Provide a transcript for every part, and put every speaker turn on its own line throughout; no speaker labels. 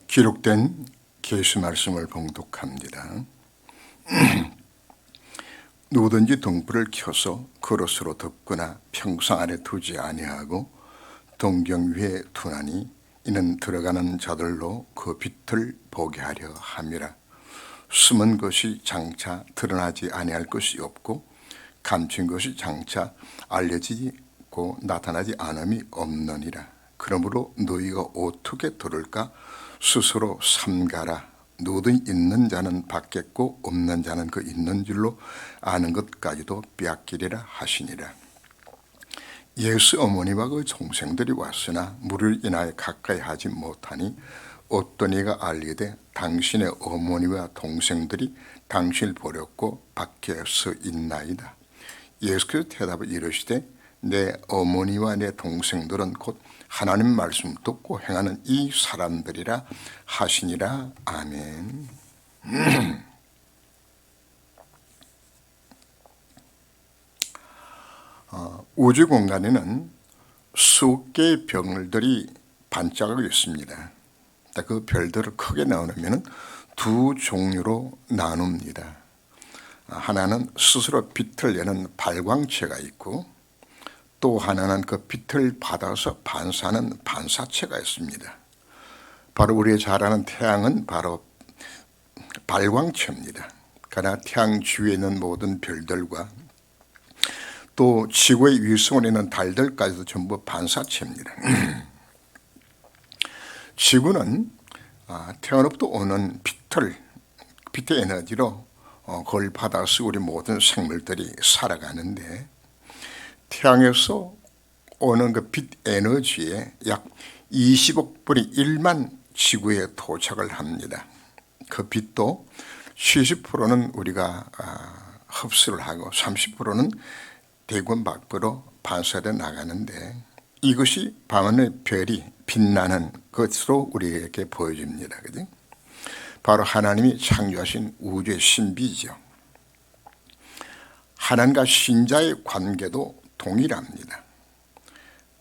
기록된 계시 말씀을 봉독합니다. 누구든지 등불을 켜서 그릇으로 덮거나 평상 아래 두지 아니하고 동경 위에 두나니 이는 들어가는 자들로 그 빛을 보게 하려 함이라. 숨은 것이 장차 드러나지 아니할 것이 없고 감춘 것이 장차 알려지고 나타나지 않음이 없느니라. 그러므로 너희가 어떻게 들을까 스스로 삼가라. 누구든 있는 자는 받겠고 없는 자는 그 있는 줄로 아는 것까지도 빼앗기리라 하시니라. 예수 어머니와 그 동생들이 왔으나 물을 인하여 가까이 하지 못하니 어떤 이가 알리되 당신의 어머니와 동생들이 당신을 버렸고 밖에 서 있나이다. 예수께서 대답을 이르시되 내 어머니와 내 동생들은 곧 하나님 말씀 듣고 행하는 이 사람들이라 하시니라. 아멘. 우주 공간에는 수억 개의 별들이 반짝하고 있습니다. 그 별들을 크게 나누면 두 종류로 나눕니다. 하나는 스스로 빛을 내는 발광체가 있고 또 하나는 그 빛을 받아서 반사하는 반사체가 있습니다. 바로 우리가 잘 아는 태양은 바로 발광체입니다. 그러나 태양 주위에 있는 모든 별들과 또 지구의 위성에 있는 달들까지도 전부 반사체입니다. 지구는 태양으로부터 오는 빛의 에너지로 그걸 받아서 우리 모든 생물들이 살아가는데 태양에서 오는 그 빛 에너지의 약 20억 분의 1만 지구에 도착을 합니다. 그 빛도 70%는 우리가 흡수를 하고 30%는 대군 밖으로 반사돼 나가는데 이것이 밤하늘 별이 빛나는 것으로 우리에게 보여집니다. 그죠? 바로 하나님이 창조하신 우주의 신비죠. 하나님과 신자의 관계도 동일합니다.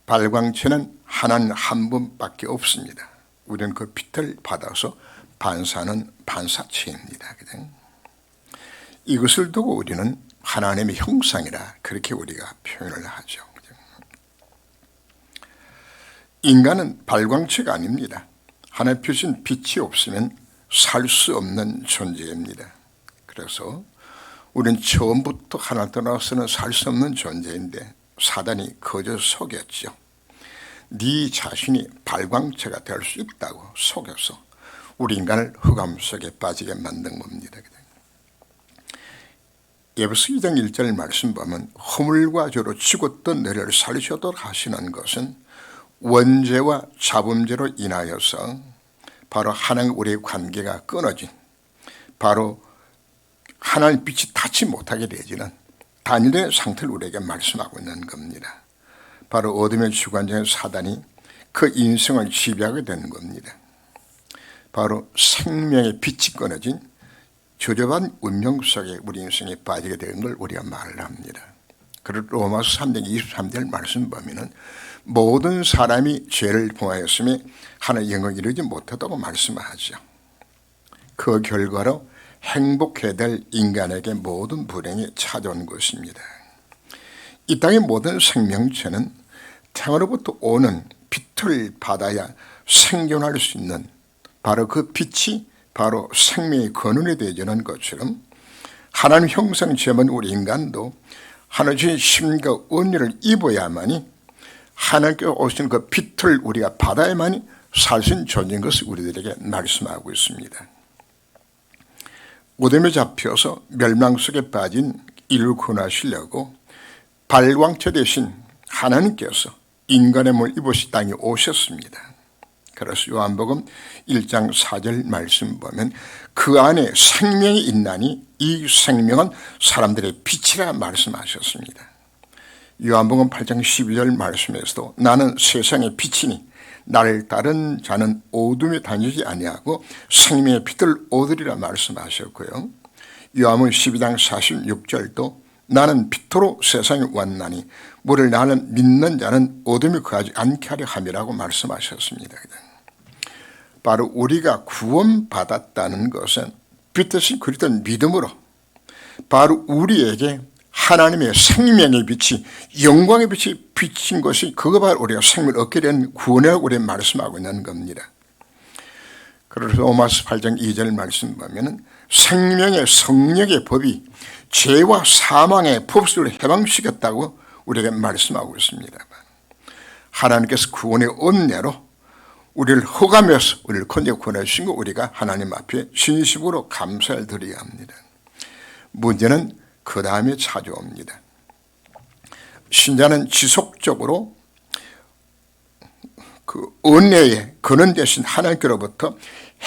발광체는 하나님 한 분밖에 없습니다. 우리는 그 빛을 받아서 반사하는 반사체입니다. 그죠? 이것을 두고 우리는 하나님의 형상이라 그렇게 우리가 표현을 하죠. 인간은 발광체가 아닙니다. 하나님 주신 빛이 없으면 살 수 없는 존재입니다. 그래서 우리는 처음부터 하나 떠나서는 살 수 없는 존재인데 사단이 거저 속였죠. 네 자신이 발광체가 될 수 있다고 속여서 우리 인간을 흑암 속에 빠지게 만든 겁니다. 에베소 2장 1절 말씀 보면 허물과 죄로 죽었던 너희를 살리시도록 하시는 것은 원죄와 잡음죄로 인하여서 바로 하나님 우리의 관계가 끊어진 바로 하나님 빛이 닿지 못하게 되지는 단일의 상태를 우리에게 말씀하고 있는 겁니다. 바로 어둠의 주관자인 사단이 그 인생을 지배하게 되는 겁니다. 바로 생명의 빛이 끊어진 저조한 운명 속에 우리 인생에 빠지게 되는 걸 우리가 말을 합니다. 그리고 로마서 3장 23절 말씀 보면은 모든 사람이 죄를 범하였으며 하나님의 영광을 이루지 못했다고 말씀하죠. 그 결과로 행복해야 될 인간에게 모든 불행이 찾아온 것입니다. 이 땅의 모든 생명체는 태양으로부터 오는 빛을 받아야 생존할 수 있는 바로 그 빛이 바로 생명의 근원이 되어지는 것처럼 하나님 형상 제문 우리 인간도 하나님의 힘과 은혜를 입어야만이 하나님께서 오신 그 빛을 우리가 받아야만이 살 수 있는 존재인 것을 우리들에게 말씀하고 있습니다. 어둠에 잡혀서 멸망 속에 빠진 인류를 구원하시려고 발광체 대신 하나님께서 인간의 몸을 입으시 땅에 오셨습니다. 그래서 요한복음 1장 4절 말씀 보면 그 안에 생명이 있나니 이 생명은 사람들의 빛이라 말씀하셨습니다. 요한복음 8장 12절 말씀에서도 나는 세상의 빛이니 나를 따른 자는 어둠에 다니지 아니하고 생명의 빛을 얻으리라 말씀하셨고요. 요한복음 12장 46절도 나는 빛으로 세상에 왔나니 모를 나를 믿는 자는 어둠에 거하지 않게 하려 함이라고 말씀하셨습니다. 바로 우리가 구원받았다는 것은 빛 대신 그리스도 믿음으로 바로 우리에게 하나님의 생명의 빛이, 영광의 빛이 비친 것이, 그거 바로 우리가 생명을 얻게 된 구원이라고 우리가 말씀하고 있는 겁니다. 그래서 로마서 8장 2절 말씀 보면은 생명의 성령의 법이 죄와 사망의 법수를 해방시켰다고 우리에게 말씀하고 있습니다. 하나님께서 구원의 은혜로 우리를 허감해서 우리를 건져 구원해 주신 거, 우리가 하나님 앞에 진심으로 감사를 드려야 합니다. 문제는 그 다음에 찾아옵니다. 신자는 지속적으로 그 은혜의 근원 되신 하나님께로부터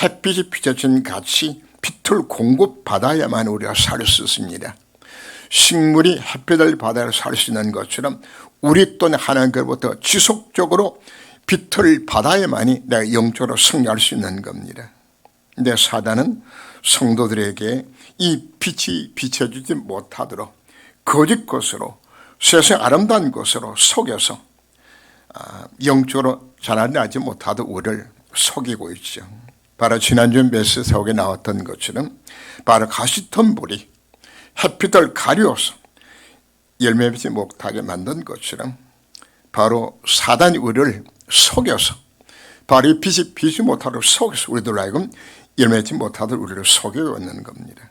햇빛이 비춰진 같이 빛을 공급받아야만 우리가 살 수 있습니다. 식물이 햇빛을 받아 살 수 있는 것처럼 우리 또한 하나님께로부터 지속적으로 빛을 받아야만이 내가 영적으로 승리할 수 있는 겁니다. 근데 사단은 성도들에게 이 빛이 비춰지지 못하도록 거짓 것으로, 세상 아름다운 것으로 속여서 영적으로 자라나지 못하도록 우리를 속이고 있죠. 바로 지난주 메시지 속에 나왔던 것처럼 바로 가시덤불이 햇빛을 가려서 열매 맺지 못하게 만든 것처럼 바로 사단이 우리를 속여서, 바로 이 빛이 비지 못하도록 속여서 우리들 하여금 열매 맺지 못하도록 우리를 속여왔는 겁니다.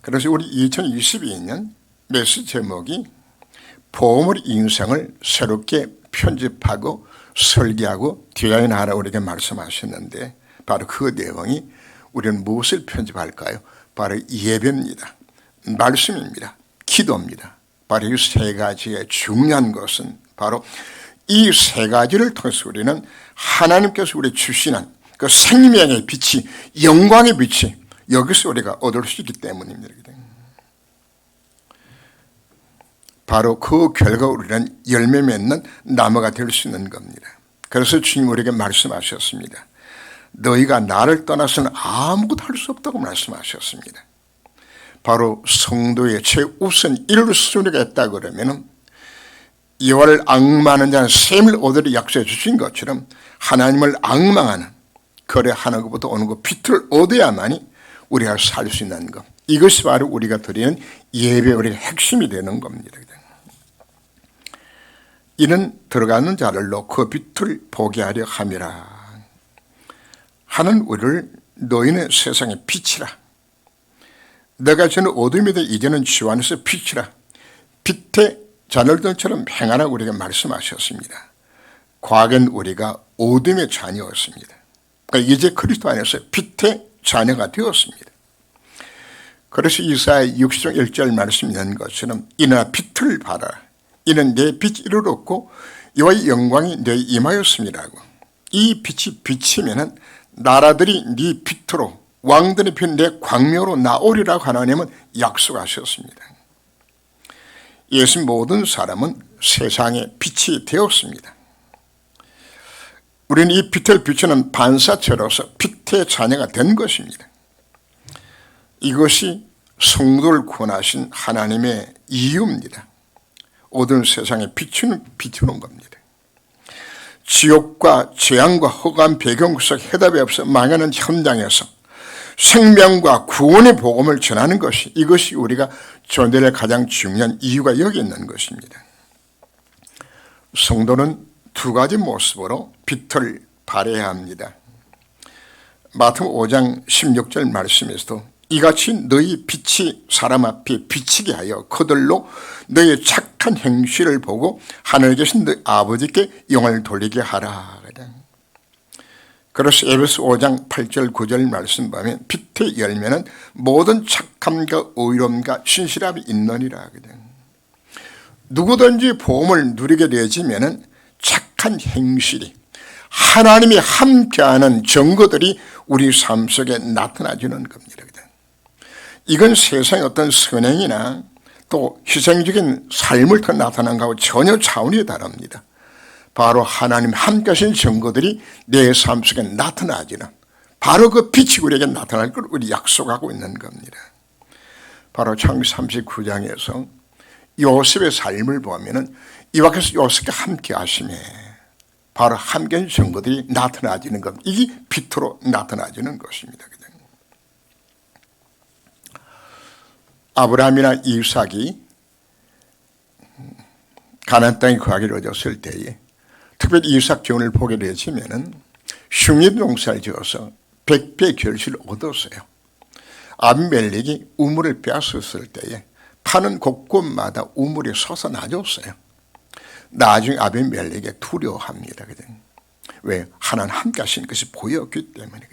그래서 우리 2022년 메시지 제목이 보물 인생을 새롭게 편집하고 설계하고 디자인하라 우리에게 말씀하셨는데, 바로 그 내용이 우리는 무엇을 편집할까요? 바로 예배입니다. 말씀입니다. 기도입니다. 바로 이 세 가지의 중요한 것은 바로 이 세 가지를 통해서 우리는 하나님께서 우리 주시는 그 생명의 빛이, 영광의 빛이 여기서 우리가 얻을 수 있기 때문입니다. 바로 그 결과 우리는 열매 맺는 나무가 될 수 있는 겁니다. 그래서 주님 우리에게 말씀하셨습니다. 너희가 나를 떠나서는 아무것도 할 수 없다고 말씀하셨습니다. 바로 성도의 최우선 1순위가 있다 그러면 여호와를 앙망하는 자는 샘을 얻으리 약속해 주신 것처럼 하나님을 앙망하는, 그래 하나님부터 오는 그 빛을 얻어야만이 우리가 살 수 있는 것, 이것이 바로 우리가 드리는 예배, 우리의 핵심이 되는 겁니다. 이는 들어가는 자를 놓고 빛을 보게 하려 함이라. 하는 우리를 너희는 세상의 빛이라. 내가 저는 어둠이다 이제는 주 안에서 빛이라. 빛의 자녀들처럼 행하라 우리가 말씀하셨습니다. 과거엔 우리가 어둠의 자녀였습니다. 그러니까 이제 그리스도 안에서 빛의 자녀가 되었습니다. 그래서 이사야 60장 1절 말씀이 있는 것처럼 이나 빛을 발하라. 이는 내 빛이 이르렀고 여호와의 영광이 내 임하였음이라고. 이 빛이 비치면은 나라들이 네 빛으로, 왕들의 빛 내 광명으로 나오리라고 하나님은 약속하셨습니다. 예수 모든 사람은 세상의 빛이 되었습니다. 우리는 이 빛을 비추는 반사체로서 빛의 자녀가 된 것입니다. 이것이 성도를 구원하신 하나님의 이유입니다. 어두운 세상에 비추는 겁니다. 지옥과 재앙과 허감 배경 속 해답이 없어 망하는 현장에서 생명과 구원의 복음을 전하는 것이, 이것이 우리가 존재의 가장 중요한 이유가 여기 있는 것입니다. 성도는 두 가지 모습으로 빛을 발해야 합니다. 마태복음 5장 16절 말씀에서도 이같이 너희 빛이 사람 앞에 비치게 하여 그들로 너희 착한 행실을 보고 하늘에 계신 너희 아버지께 영을 돌리게 하라. 그래서 에베소 5장 8절 9절 말씀 보면 빛의 열매는 모든 착함과 의로움과 신실함이 있느니라. 누구든지 복음을 누리게 되어지면 착한 행실이, 하나님이 함께하는 증거들이 우리 삶 속에 나타나주는 겁니다. 이건 세상의 어떤 선행이나 또 희생적인 삶을 통해 나타난 것하고 전혀 차원이 다릅니다. 바로 하나님 함께 하신 증거들이 내 삶 속에 나타나지는, 바로 그 빛이 우리에게 나타날 걸 우리 약속하고 있는 겁니다. 바로 창세기 39장에서 요셉의 삶을 보면은 이와 같이 요셉과 함께 하시네. 바로 함께한 증거들이 나타나지는 것. 이게 빛으로 나타나지는 것입니다. 아브라함이나 이삭이 가나안 땅에 거하기를 얻었을 때에 특별히 이삭 경우를 보게 되시면은 흉년 농사를 지어서 100배의 결실을 얻었어요. 아비멜렉이 우물을 빼앗았을 때에 파는 곳곳마다 우물이 솟아나졌어요. 나중에 아비멜렉이 두려워합니다. 왜? 하나님 함께 하시는 것이 보였기 때문에.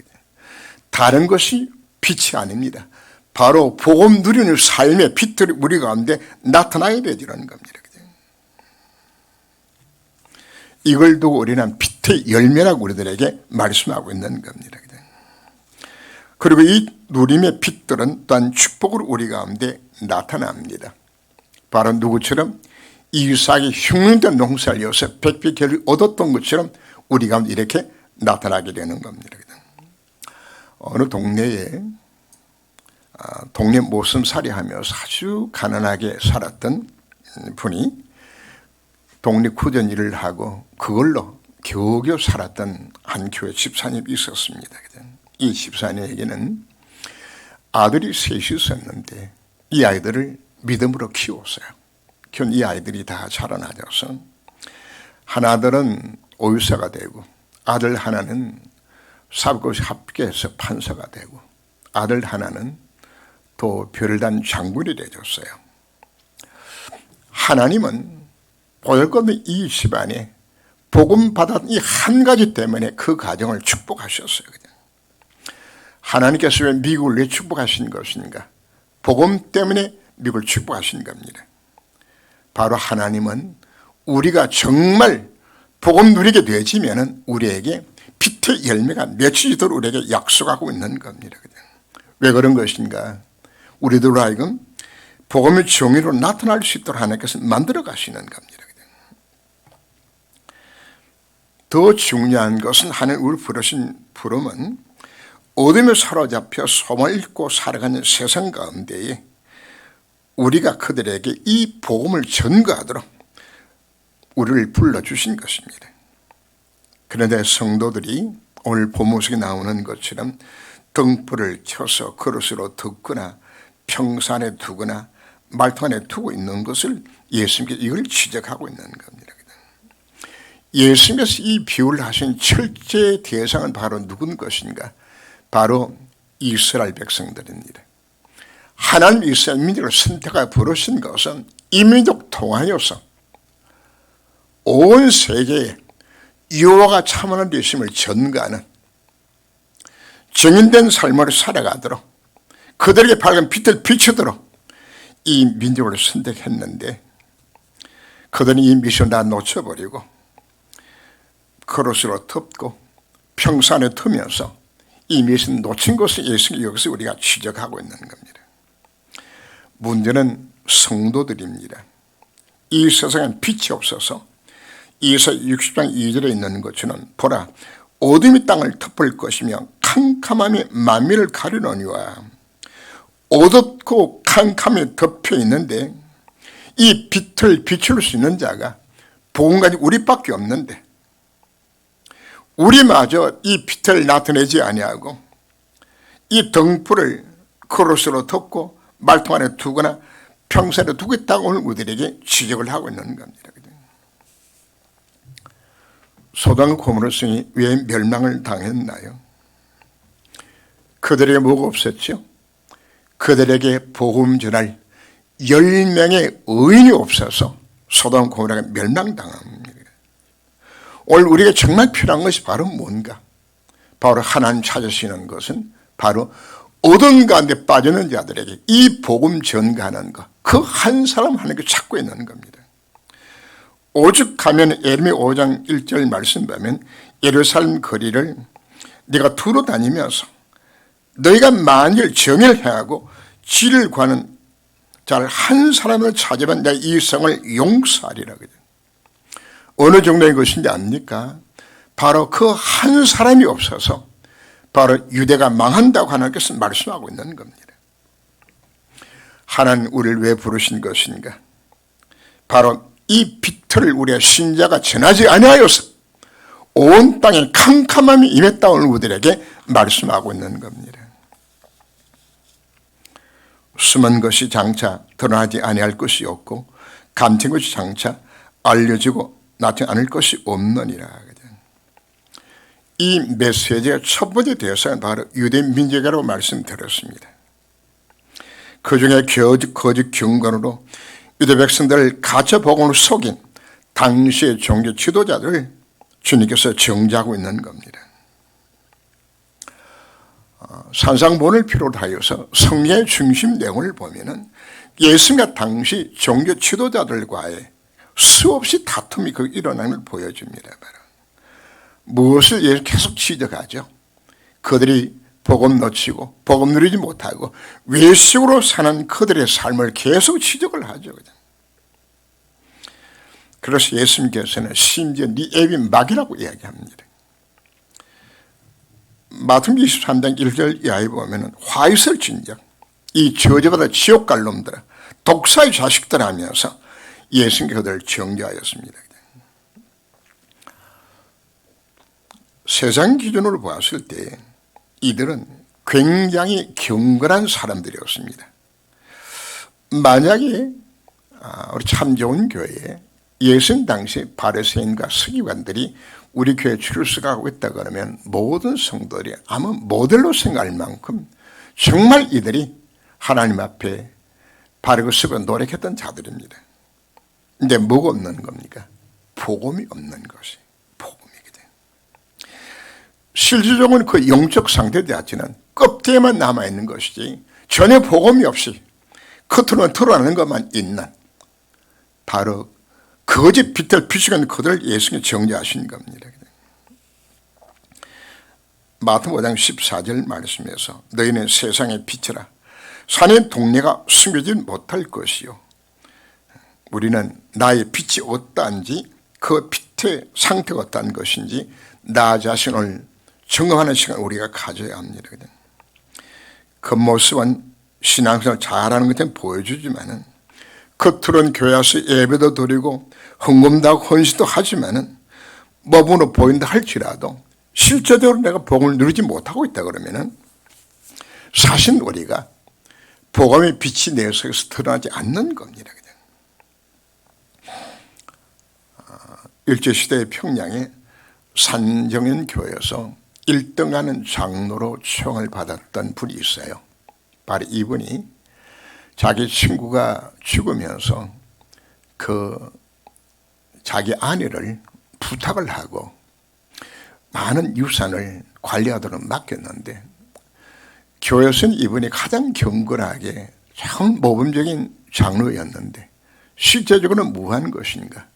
다른 것이 빛이 아닙니다. 바로 복음 누리는 삶의 빛들이 우리 가운데 나타나야 되지라는 겁니다. 이걸 두고 우리는 빛의 열매라고 우리들에게 말씀하고 있는 겁니다. 그리고 이 누림의 빛들은 또한 축복으로 우리 가운데 나타납니다. 바로 누구처럼 이삭이 흉년된 농사를 이어서 100배 결을 얻었던 것처럼 우리 가운데 이렇게 나타나게 되는 겁니다. 어느 동네에 동네 모슴살이 하면서 아주 가난하게 살았던 분이 독립구전 일을 하고 그걸로 겨우겨우 살았던 한 교회 집사님이 있었습니다. 이 집사님에게는 아들이 셋이 있었는데 이 아이들을 믿음으로 키웠어요. 이 아이들이 다 자라나져서 하나들은 오유사가 되고 아들 하나는 사법고시 합격해서 판사가 되고 아들 하나는 또 별단 장군이 되었어요. 하나님은 보잘것없는 이 집안에 복음 받았던 이 한 가지 때문에 그 가정을 축복하셨어요. 하나님께서 왜 미국을 왜 축복하신 것인가? 복음 때문에 미국을 축복하신 겁니다. 바로 하나님은 우리가 정말 복음 누리게 되어지면 우리에게 빛의 열매가 맺히도록 우리에게 약속하고 있는 겁니다. 왜 그런 것인가? 우리들로 하여금 복음의 정의로 나타날 수 있도록 하나님께서 만들어 가시는 겁니다. 더 중요한 것은 하나님 우리 부르신 부름은 어둠에 사로잡혀 소망을 잃고 살아가는 세상 가운데에 우리가 그들에게 이 복음을 전가하도록 우리를 불러주신 것입니다. 그런데 성도들이 오늘 본문 속에 나오는 것처럼 등불을 켜서 그릇으로 덮거나 평산에 두거나 말통 안에 두고 있는 것을 예수님께서 이걸 지적하고 있는 겁니다. 예수님께서 이 비유를 하신 철제 대상은 바로 누군 것인가? 바로 이스라엘 백성들입니다. 하나님 이스라엘 민족을 선택하여 부르신 것은 이 민족 통하여서 온 세계에 여호와가 참 하나님 되심을 전가하는 정인된 삶을 살아가도록 그들에게 밝은 빛을 비추도록 이 민족을 선택했는데 그들은 이 미션 다 놓쳐버리고 그릇으로 덮고 평산에 두면서 이 미션 놓친 것을 예수님이 여기서 우리가 지적하고 있는 겁니다. 문제는 성도들입니다. 이 세상엔 빛이 없어서 이사 60장 2절에 있는 것처럼 보라 어둠이 땅을 덮을 것이며 캄캄함이 만민을 가리노니와 어둡고 캄캄이 덮여 있는데 이 빛을 비출 수 있는 자가 복음가지 우리밖에 없는데 우리마저 이 빛을 나타내지 아니하고 이 등불을 그릇으로 덮고 말통 안에 두거나 평산에 두겠다고 오늘 우리에게 지적을 하고 있는 겁니다. 소돔과 고모라성이 왜 멸망을 당했나요? 그들에게 뭐가 없었죠? 그들에게 복음 전할 10명의 의인이 없어서 소돔과 고모라가 멸망당합니다. 오늘 우리에게 정말 필요한 것이 바로 뭔가? 바로 하나님 찾으시는 것은 바로 어둠 가운데 빠지는 자들에게 이 복음 전가하는 것, 그 한 사람 하나님께 찾고 있는 겁니다. 오죽하면 예레미야 5장 1절 말씀 보면 예루살렘 거리를 네가 두루 다니면서 너희가 만일 정의를 행하고 지를 구하는 자를 한 사람을 찾으면 내가 이 성을 용서하리라. 어느 정도의 것인지 압니까? 바로 그 한 사람이 없어서 바로 유대가 망한다고 하나님께서 말씀하고 있는 겁니다. 하나님 우리를 왜 부르신 것인가? 바로 이 빛을 우리의 신자가 전하지 아니하여서 온 땅에 캄캄함이 임했다 오늘 우리들에게 말씀하고 있는 겁니다. 숨은 것이 장차 드러나지 아니할 것이 없고 감춘 것이 장차 알려지고 나타나지 않을 것이 없느니라. 이 메시지의 첫 번째 대상은 바로 유대 민족이라고 말씀드렸습니다. 그 중에 거짓 경건으로 유대 백성들을 가짜 복음으로 속인 당시의 종교 지도자들을 주님께서 정죄하고 있는 겁니다. 산상본을 필요로 하여서 성경의 중심 내용을 보면은 예수님과 당시 종교 지도자들과의 수없이 다툼이 일어나는 걸 보여줍니다. 무엇을 계속 지적하죠? 그들이 복음 놓치고 복음 누리지 못하고 외식으로 사는 그들의 삶을 계속 지적을 하죠. 그래서 예수님께서는 심지어 네 애비 막이라고 이야기합니다. 마태복음 23장 1절 이하에 보면 화 있을 진정 이 저주받아 지옥 갈 놈들아 독사의 자식들 하면서 예수님께서 그들을 정죄하였습니다. 세상 기준으로 봤을 때 이들은 굉장히 경건한 사람들이었습니다. 만약에 우리 참 좋은 교회에 예수님 당시 바리새인과 서기관들이 우리 교회에 출석하고 있다 그러면 모든 성도들이 아마 모델로 생각할 만큼 정말 이들이 하나님 앞에 바르고 서고 노력했던 자들입니다. 근데 뭐가 없는 겁니까? 복음이 없는 것이 복음이거든. 실질적으로는 그 영적 상태되었지는 껍데기만 남아있는 것이지 전혀 복음이 없이 겉으로는 드러나는 것만 있는 바로 거짓 빛을 비추는 그들을 예수님이 정죄하신 겁니다. 마태복음 5장 14절 말씀에서 너희는 세상의 빛이라 산의 동네가 숨기지 못할 것이요 우리는 나의 빛이 어떠한지 그 빛의 상태가 어떠한 것인지 나 자신을 점검하는 시간을 우리가 가져야 합니다. 겉모습은 신앙생활을 잘하는 것처럼 보여주지만은 겉으로는 교회 와서 예배도 드리고 헌금도 하고 헌신도 하지만은 몸으로 보인다 할지라도 실제적으로 내가 복음을 누리지 못하고 있다 그러면은 사실 우리가 복음의 빛이 내 속에서 드러나지 않는 겁니다. 일제시대의 평양에 산정현 교회에서 1등하는 장로로 초청을 받았던 분이 있어요. 바로 이분이 자기 친구가 죽으면서 자기 아내를 부탁을 하고 많은 유산을 관리하도록 맡겼는데 교회에서는 이분이 가장 경건하게 참 모범적인 장로였는데 실제적으로는 무한 것인가?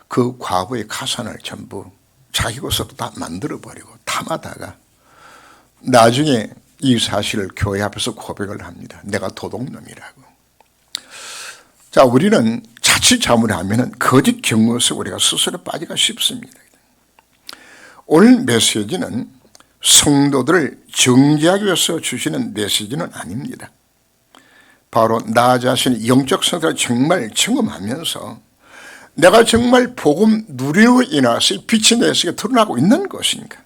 그 과부의 가산을 전부 자기 것으로 다 만들어버리고 탐하다가 나중에 이 사실을 교회 앞에서 고백을 합니다. 내가 도둑놈이라고. 자, 우리는 자칫 잘못하면 거짓 경고 속에 우리가 스스로 빠지기가 쉽습니다. 오늘 메시지는 성도들을 정죄하기 위해서 주시는 메시지는 아닙니다. 바로 나 자신의 영적 상태를 정말 점검하면서 내가 정말 복음 누리로 인해서 빛이 내 속에 드러나고 있는 것인가?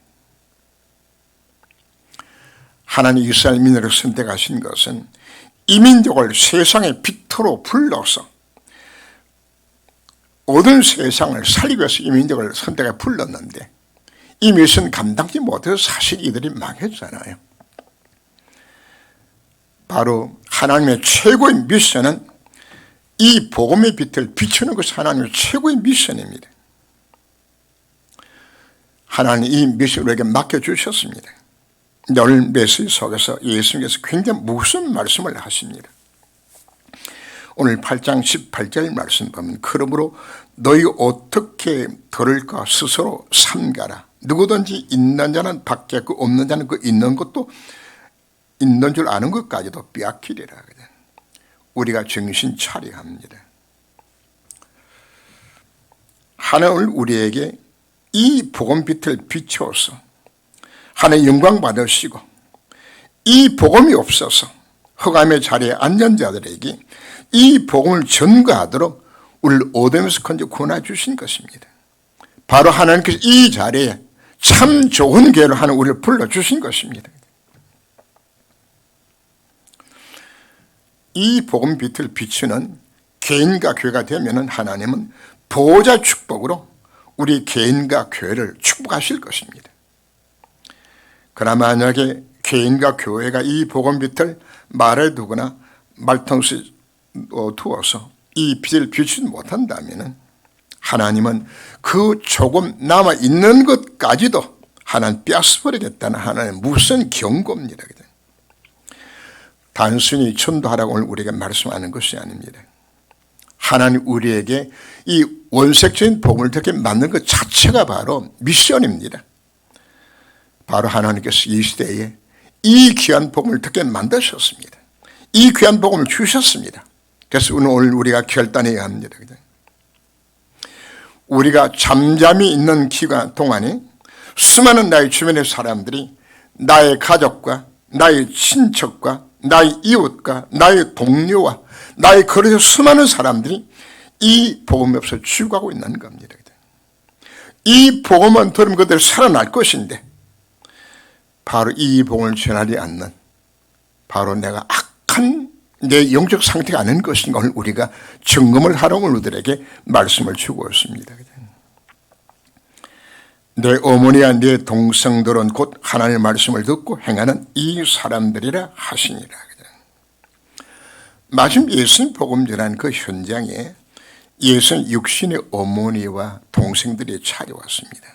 하나님 이스라엘 민족을 선택하신 것은 이 민족을 세상의 빛으로 불러서 모든 세상을 살리기 위해서 이 민족을 선택해 불렀는데 이 미션 감당지 못해서 사실 이들이 망했잖아요. 바로 하나님의 최고의 미션은 이 복음의 빛을 비추는 것이 하나님의 최고의 미션입니다. 하나님 이 미션을 우리에게 맡겨주셨습니다. 오늘 메시지 속에서 예수님께서 굉장히 무슨 말씀을 하십니다. 오늘 8장 18절 말씀 보면 그러므로 너희 어떻게 들을까 스스로 삼가라. 누구든지 있는 자는 받겠고 없는 자는 그 있는 것도 있는 줄 아는 것까지도 빼앗기리라. 우리가 정신 차려야 합니다. 하나님을 우리에게 이 복음빛을 비추어서 하나님 영광 받으시고 이 복음이 없어서 흑암의 자리에 앉은 자들에게 이 복음을 전가하도록 우리를 어둠에서 건져 구원해 주신 것입니다. 바로 하나님께서 이 자리에 참 좋은 교회로 하는 우리를 불러주신 것입니다. 이 복음 빛을 비추는 개인과 교회가 되면 하나님은 보호자 축복으로 우리 개인과 교회를 축복하실 것입니다. 그러나 만약에 개인과 교회가 이 복음 빛을 말에 두거나 말통수에 두어서 이 빛을 비추지 못한다면 하나님은 그 조금 남아있는 것까지도 하나님 빼앗아버리겠다는 하나님의 무슨 경고입니다. 단순히 전도하라고 오늘 우리에게 말씀하는 것이 아닙니다. 하나님 우리에게 이 원색적인 복음을 듣게 만든 것 자체가 바로 미션입니다. 바로 하나님께서 이 시대에 이 귀한 복음을 듣게 만드셨습니다. 이 귀한 복음을 주셨습니다. 그래서 오늘 우리가 결단해야 합니다. 우리가 잠잠히 있는 기간 동안에 수많은 나의 주변의 사람들이 나의 가족과 나의 친척과 나의 이웃과 나의 동료와 나의 거리에서 수많은 사람들이 이 복음 없어 죽어가고 있는 겁니다. 이 복음만 들으면 그대로 살아날 것인데 바로 이 복음을 전하지 않는 바로 내가 악한 내 영적 상태가 아닌 것인가 오늘 우리가 점검을 하라고 우리들에게 말씀을 주고 있습니다. 내 어머니와 내 동생들은 곧 하나님의 말씀을 듣고 행하는 이 사람들이라 하시니라. 마침 예수님 복음 전한 그 현장에 예수님 육신의 어머니와 동생들이 찾아왔습니다.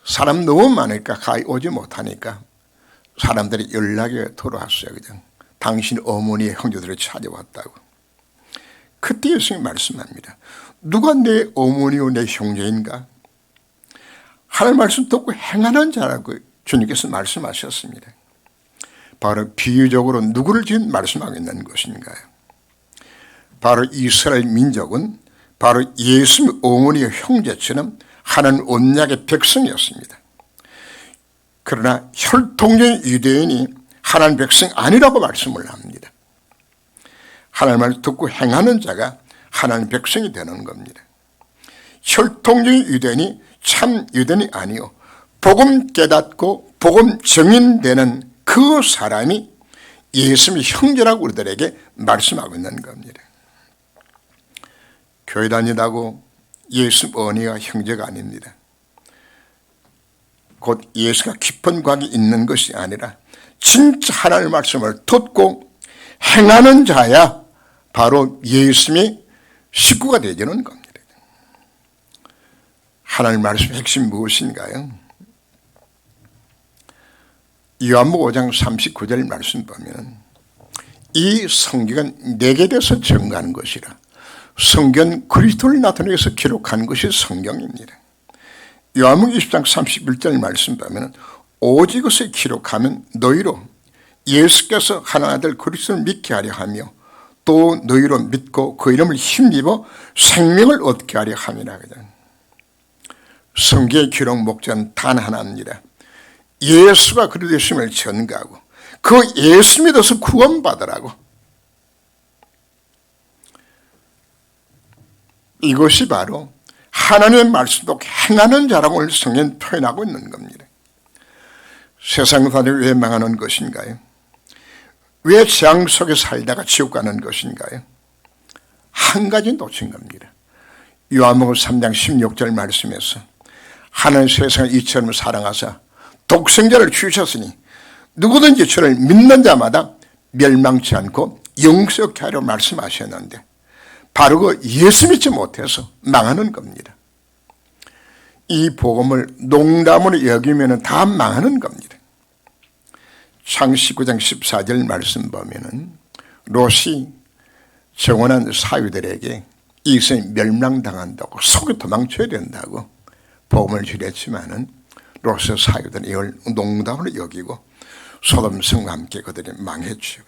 사람 너무 많으니까 가히 오지 못하니까 사람들이 연락이 들어왔어요. 당신 어머니의 형제들을 찾아왔다고. 그때 예수님이 말씀합니다. 누가 내 어머니요 내 형제인가? 하나님 말씀 듣고 행하는 자라고 주님께서 말씀하셨습니다. 바로 비유적으로 누구를 지금 말씀하고 있는 것인가요? 바로 이스라엘 민족은 바로 예수님 어머니의 형제처럼 하나님 언약의 백성이었습니다. 그러나 혈통적인 유대인이 하나님 백성 아니라고 말씀을 합니다. 하나님 말씀 듣고 행하는 자가 하나님 백성이 되는 겁니다. 혈통적인 유대인이 참 유대인이 아니요 복음 깨닫고 복음 증인되는 그 사람이 예수님의 형제라고 우리들에게 말씀하고 있는 겁니다. 교회 다니다고 예수 어머니와 형제가 아닙니다. 곧 예수가 깊은 관계 있는 것이 아니라 진짜 하나님의 말씀을 듣고 행하는 자야 바로 예수님의 식구가 되는 겁니다. 하나님의 말씀의 핵심이 무엇인가요? 요한복음 5장 39절 말씀 보면 이 성경은 내게 대해서 증거하는 것이라. 성경 그리스도를 나타내기 위해서 기록한 것이 성경입니다. 요한복음 20장 31절 말씀 보면 오직 이것을 기록하면 너희로 예수께서 하나님 아들 그리스도를 믿게 하려 하며 또 너희로 믿고 그 이름을 힘입어 생명을 얻게 하려 함이라. 성경의 기록 목적은 단 하나입니다. 예수가 그리스도 되심을 전가하고 그 예수 믿어서 구원받으라고. 이것이 바로 하나님의 말씀도 행하는 자라고 오늘 성경은 표현하고 있는 겁니다. 세상 사람이 왜 망하는 것인가요? 왜 재앙 속에 살다가 지옥 가는 것인가요? 한 가지 놓친 겁니다. 요한복음 3장 16절 말씀에서 하나님 세상을 이처럼 사랑하사 독생자를 주셨으니 누구든지 저를 믿는 자마다 멸망치 않고 영생케 하려 말씀하셨는데 바로 그 예수 믿지 못해서 망하는 겁니다. 이 복음을 농담으로 여기면 다 망하는 겁니다. 창세기 19장 14절 말씀 보면은 롯이 정원한 사위들에게 이것은 멸망당한다고 속에 도망쳐야 된다고 복음을 주렸지만은 롯의 사위들은 이걸 농담으로 여기고 소돔성과 함께 그들이 망했죠.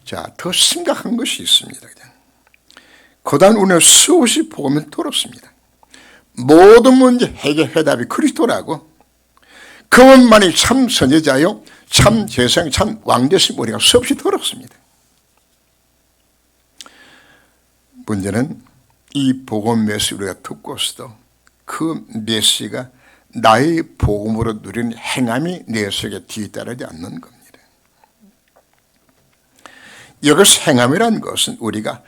자, 더 심각한 것이 있습니다. 고단 우리는 수없이 복음을 들었습니다. 모든 문제 해결 해답이 그리스도라고 그분만이 참 선지자요 참 재상 참 왕되신 우리가 수없이 들었습니다. 문제는 이 복음 메시지 우리가 듣고서도 그 메시가 나의 복음으로 누린 행함이 내 속에 뒤따르지 않는 겁니다. 여기서 행함이라는 것은 우리가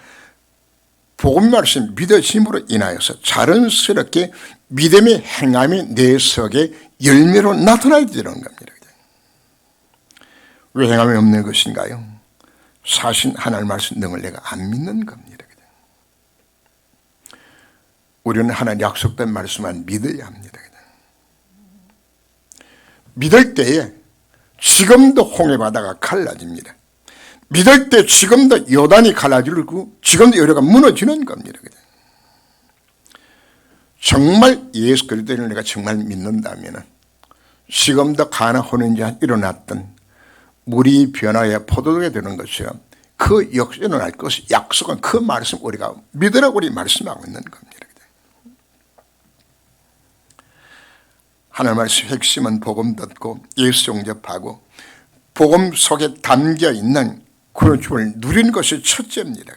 복음 말씀 믿어짐으로 인하여서 자연스럽게 믿음의 행함이 내 속에 열매로 나타나야 되는 겁니다. 왜 행함이 없는 것인가요? 사실 하나님 말씀 등을 내가 안 믿는 겁니다. 우리는 하나님 약속된 말씀만 믿어야 합니다. 믿을 때에 지금도 홍해바다가 갈라집니다. 믿을 때 지금도 요단이 갈라지고 지금도 여리고가 무너지는 겁니다. 정말 예수 그리스도를 내가 정말 믿는다면 지금도 가나 혼인자 일어났던 물이 변화해 포도주가 되는 것처럼 그 역시 일어날 것이 약속한 그 말씀 우리가 믿으라고 우리 말씀하고 있는 겁니다. 하나님 말씀 핵심은 복음 듣고 예수 영접하고 복음 속에 담겨있는 구원을 누리는 것이 첫째입니다.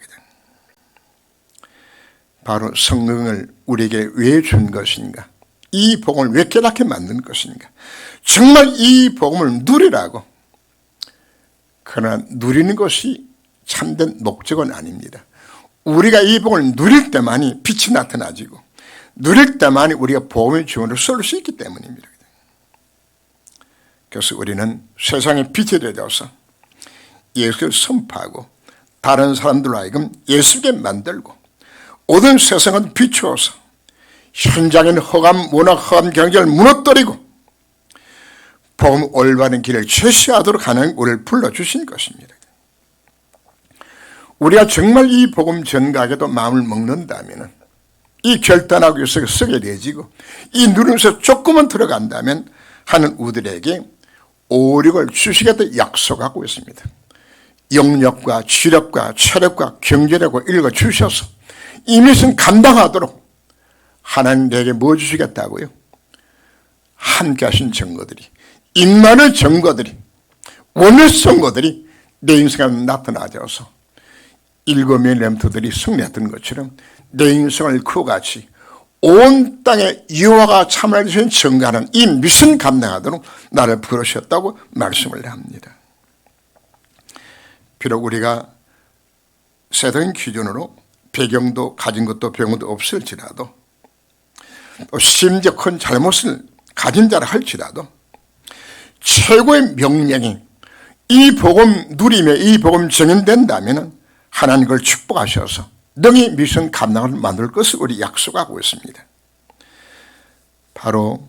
바로 성령을 우리에게 왜 준 것인가, 이 복음을 왜 깨닫게 만든 것인가, 정말 이 복음을 누리라고. 그러나 누리는 것이 참된 목적은 아닙니다. 우리가 이 복음을 누릴 때만이 빛이 나타나지고 누릴 때만이 우리가 복음의 증언을 쏠 수 있기 때문입니다. 그래서 우리는 세상의 빛이 되어서 예수를 선포하고 다른 사람들로 하여금 예수께 만들고 모든 세상은 비추어서 현장에는 허감, 문화, 허감 경제를 무너뜨리고 복음 올바른 길을 제시하도록 하는 우리를 불러주신 것입니다. 우리가 정말 이 복음 전가에도 마음을 먹는다면 이 결단하고 위해서 쓰게 되지고 이 누르면서 조금은 들어간다면 하는 우리들에게 오력을 주시겠다 약속하고 있습니다. 영력과 지력과 체력과 경제력을 읽어주셔서 이 미션 감당하도록 하나님 내게 뭐 주시겠다고요? 함께 하신 증거들이, 임만의 증거들이, 원의 증거들이 내 인생에 나타나져서 일곱의 렘터들이 승리했던 것처럼 내 인생을 그같이 온 땅에 여호와가 참여해 주신 증거하는 이 미션 감당하도록 나를 부르셨다고 말씀을 합니다. 비록 우리가 세상 기준으로 배경도 가진 것도 병도 없을지라도 심지어 큰 잘못을 가진 자라 할지라도 최고의 명령이 이 복음 누리며 이 복음 정인된다면 하나님 그걸 축복하셔서 능히 미션 감당을 만들 것을 우리 약속하고 있습니다. 바로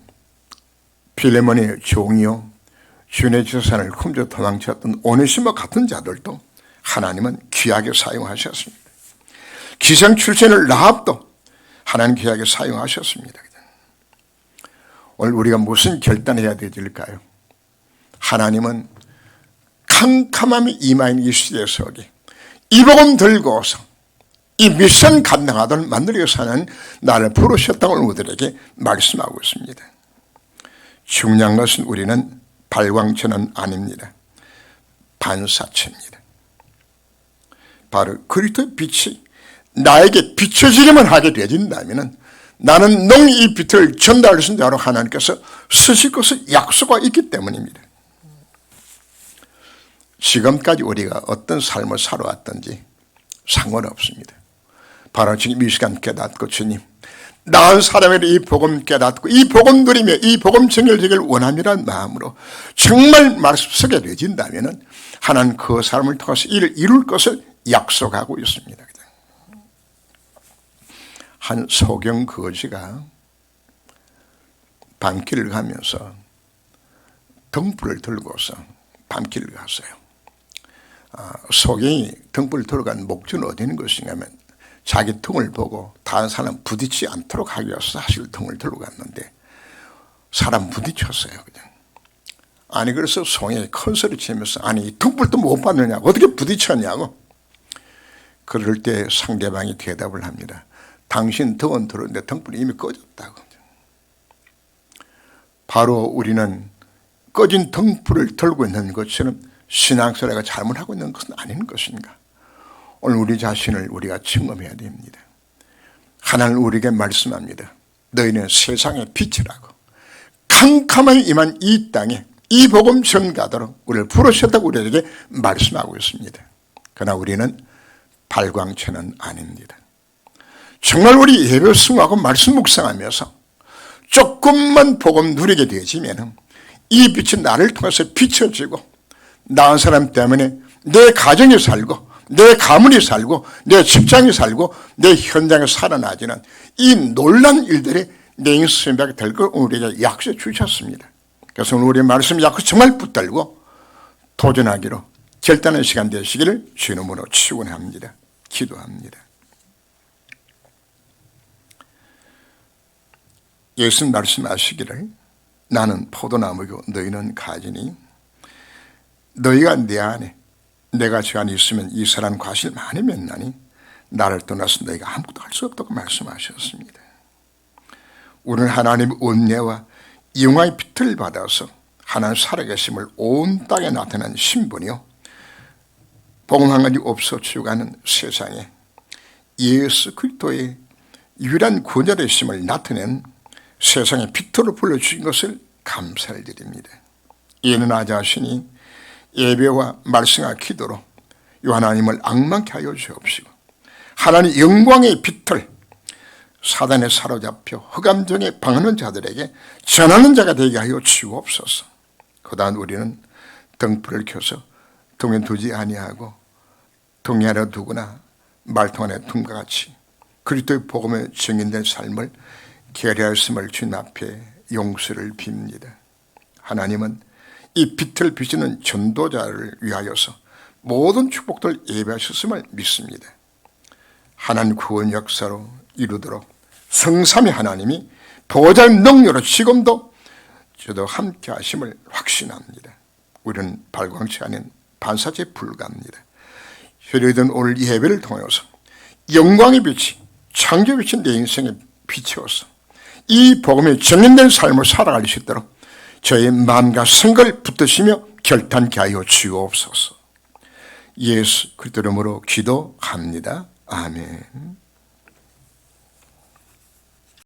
빌레몬의 종이요 주인의 재산을 훔쳐 도망쳤던 오네시모 같은 자들도 하나님은 귀하게 사용하셨습니다. 기생 출신의 라합도 하나님 귀하게 사용하셨습니다. 오늘 우리가 무슨 결단해야 될까요? 하나님은 캄캄함이 임하는 이 시대 속에 이 복음 들고서 이 미션 감당하도록 만들기 위해서 하는 나를 부르셨다고 우리들에게 말씀하고 있습니다. 중요한 것은 우리는 발광체는 아닙니다. 반사체입니다. 바로 그리스도의 빛이 나에게 비춰지기만 하게 되어진다면 나는 능히 이 빛을 전달할 수 있는 자로 하나님께서 쓰실 것을 약속하고 있기 때문입니다. 지금까지 우리가 어떤 삶을 살아왔든지 상관없습니다. 바로 지금 이 시간 깨닫고 주님 나은 사람의 이 복음 깨닫고 이 복음 누리며 이 복음 정결되기를 원함이라는 마음으로 정말 말씀 쓰게 되어진다면 하나님 그 사람을 통해서 이를 이룰 것을 약속하고 있습니다. 한 소경 거지가 밤길을 가면서 등불을 들고서 밤길을 갔어요. 소경이 등불을 들고 간 목적은 어디 있는 것인가 하면 자기 등을 보고 다른 사람 부딪히지 않도록 하기 위해서 사실 등을 들고 갔는데 사람 부딪혔어요. 그냥. 아니 그래서 소경이 큰 소리 치면서 아니 등불도 못 받느냐고 어떻게 부딪혔냐고. 그럴 때 상대방이 대답을 합니다. 당신 등은 들었는데 등불이 이미 꺼졌다고. 바로 우리는 꺼진 등불을 들고 있는 것처럼 신앙생활가 잘못하고 있는 것은 아닌 것인가. 오늘 우리 자신을 우리가 점검해야 됩니다. 하나님 우리에게 말씀합니다. 너희는 세상의 빛이라고 캄캄하게 임한 이 땅에 이 복음 전가도록 우리를 부르셨다고 우리에게 말씀하고 있습니다. 그러나 우리는 발광체는 아닙니다. 정말 우리 예배 승하고 말씀 묵상하면서 조금만 복음 누리게 되어지면 이 빛이 나를 통해서 비춰지고 나은 사람 때문에 내 가정이 살고 내 가문이 살고 내 직장이 살고 내 현장에 살아나지는 이 놀란 일들이 내 인생에 될 걸 우리에게 약속해 주셨습니다. 그래서 오늘 우리의 말씀 약속 정말 붙들고 도전하기로 결단하는 시간 되시기를 주의 이름으로 축원합니다. 기도합니다. 예수님 말씀하시기를 나는 포도나무고 너희는 가지니 너희가 내 안에 내가 주 안에 있으면 이 사람 과실 많이 맺나니 나를 떠나서 너희가 아무것도 할 수 없다고 말씀하셨습니다. 우리는 하나님의 은혜와 영화의 빛을 받아서 하나님 살아계심을 온 땅에 나타낸 신분이요 복음 한 가지 없어 죽어가는 세상에 예수 그리스도의 유일한 구원자되심을 나타낸 세상의 빛으로 불러주신 것을 감사를 드립니다. 이는 나 자신이 예배와 말씀과 기도로 이 하나님을 앙망케 하여 주옵시고 하나님 영광의 빛을 사단에 사로잡혀 흑암정에 방하는 자들에게 전하는 자가 되게 하여 주옵소서. 그다음 우리는 등불을 켜서 등에 두지 아니하고 등에 하나 두거나 말통 안에 둔과 같이 그리스도의 복음에 증인된 삶을 계략했음을 주님 앞에 용서를 빕니다. 하나님은 이 빛을 비추는 전도자를 위하여서 모든 축복들 예배하셨음을 믿습니다. 하나님 구원 역사로 이루도록 성삼위 하나님이 보호자의 능력으로 지금도 저도 함께 하심을 확신합니다. 우리는 발광체 아닌 반사체에 불과합니다. 저희들은 오늘 예배를 통해서 영광의 빛이 창조 빛인 내 인생에 비추어서 이 복음에 정인된 삶을 살아갈 수 있도록 저의 마음과 생각을 붙드시며 결단케 하여 주옵소서. 예수 그리스도 이름으로 기도합니다. 아멘.